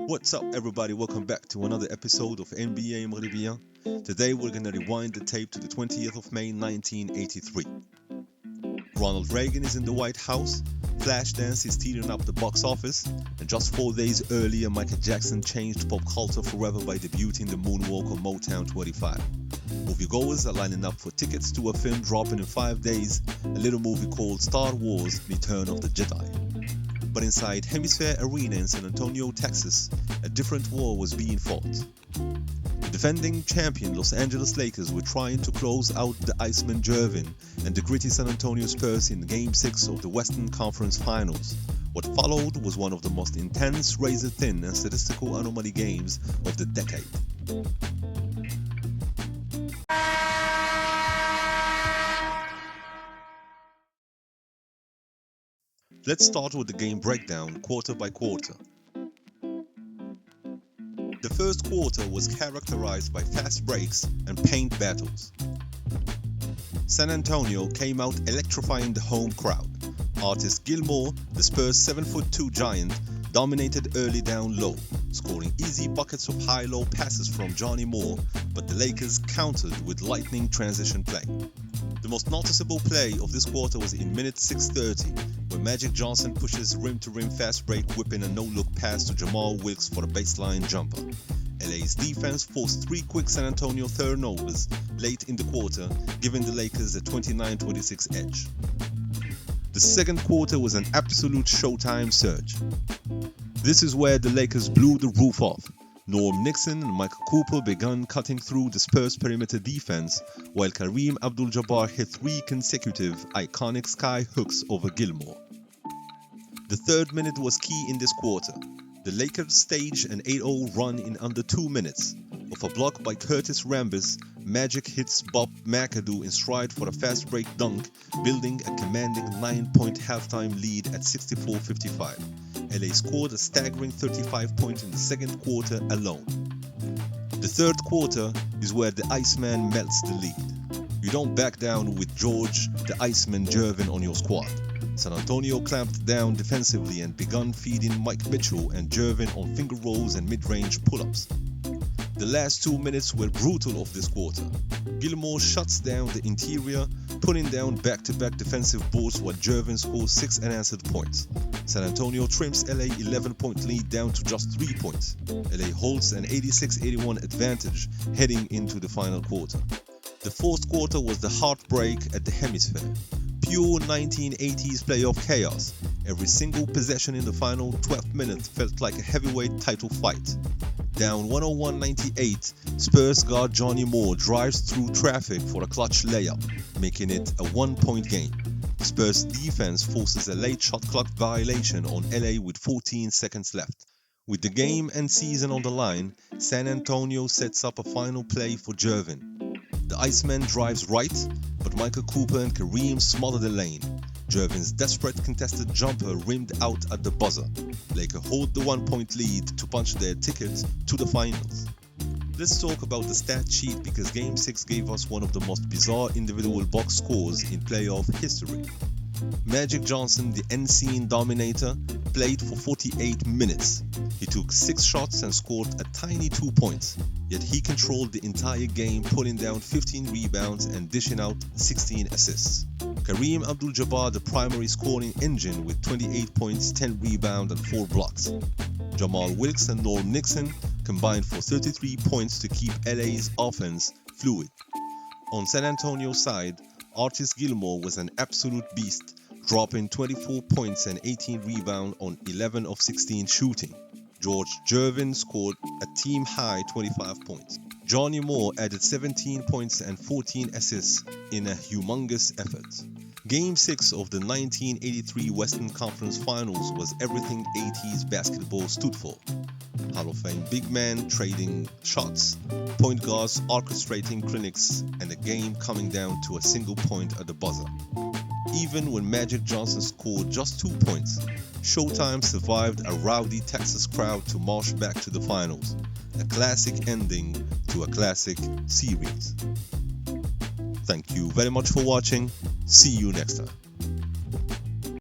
What's up, everybody? Welcome back to another episode of NBA Maghrebien. Today we're gonna rewind the tape to the 20th of May 1983. Ronald Reagan is in the White House, Flashdance is tearing up the box office, and just 4 days earlier Michael Jackson changed pop culture forever by debuting the moonwalk on Motown 25. Moviegoers are lining up for tickets to a film dropping in 5 days, a little movie called Star Wars: Return of the Jedi. But inside HemisFair Arena in San Antonio, Texas, a different war was being fought. The defending champion Los Angeles Lakers were trying to close out the Iceman Gervin and the gritty San Antonio Spurs in Game 6 of the Western Conference Finals. What followed was one of the most intense, razor-thin and statistical anomaly games of the decade. Let's start with the game breakdown, quarter by quarter. The first quarter was characterized by fast breaks and paint battles. San Antonio came out electrifying the home crowd. Artist Gilmore, the Spurs' 7'2" giant, dominated early down low, scoring easy buckets of high-low passes from Johnny Moore, but the Lakers countered with lightning transition play. The most noticeable play of this quarter was in minute 6:30, where Magic Johnson pushes rim-to-rim fast break, whipping a no-look pass to Jamal Wilkes for a baseline jumper. LA's defense forced 3 quick San Antonio turnovers late in the quarter, giving the Lakers a 29-26 edge. The second quarter was an absolute Showtime surge. This is where the Lakers blew the roof off. Norm Nixon and Michael Cooper began cutting through the Spurs' perimeter defense, while Kareem Abdul-Jabbar hit 3 consecutive iconic sky hooks over Gilmore. The third minute was key in this quarter. The Lakers staged an 8-0 run in under 2 minutes. Off a block by Curtis Rambis, Magic hits Bob McAdoo in stride for a fast break dunk, building a commanding 9-point halftime lead at 64-55. LA scored a staggering 35 points in the second quarter alone. The third quarter is where the Iceman melts the lead. You don't back down with George the Iceman Gervin on your squad. San Antonio clamped down defensively and began feeding Mike Mitchell and Gervin on finger rolls and mid-range pull-ups. The last 2 minutes were brutal of this quarter. Gilmore shuts down the interior, putting down back-to-back defensive boards while Gervin scores 6 unanswered points. San Antonio trims LA 11-point lead down to just 3 points. LA holds an 86-81 advantage heading into the final quarter. The fourth quarter was the heartbreak at the HemisFair. Pure 1980s playoff chaos. Every single possession in the final 12 minutes felt like a heavyweight title fight. Down 101-98, Spurs guard Johnny Moore drives through traffic for a clutch layup, making it a 1-point game. Spurs defense forces a late shot clock violation on LA with 14 seconds left. With the game and season on the line, San Antonio sets up a final play for Gervin. The Iceman drives right, but Michael Cooper and Kareem smother the lane. Gervin's desperate contested jumper rimmed out at the buzzer. Lakers hold the 1-point lead to punch their ticket to the finals. Let's talk about the stat sheet because Game 6 gave us one of the most bizarre individual box scores in playoff history. Magic Johnson, the unseen dominator, played for 48 minutes. He took 6 shots and scored a tiny 2 points, yet he controlled the entire game, pulling down 15 rebounds and dishing out 16 assists. Kareem Abdul-Jabbar, the primary scoring engine with 28 points, 10 rebounds and 4 blocks. Jamal Wilkes and Norm Nixon combined for 33 points to keep LA's offense fluid. On San Antonio's side, Artist Gilmore was an absolute beast, dropping 24 points and 18 rebounds on 11 of 16 shooting. George Gervin scored a team-high 25 points. Johnny Moore added 17 points and 14 assists in a humongous effort. Game 6 of the 1983 Western Conference Finals was everything 80s basketball stood for. Hall of Fame big man trading shots, point guards orchestrating clinics, and the game coming down to a single point at the buzzer. Even when Magic Johnson scored just 2 points, Showtime survived a rowdy Texas crowd to march back to the finals. A classic ending to a classic series. Thank you very much for watching. See you next time.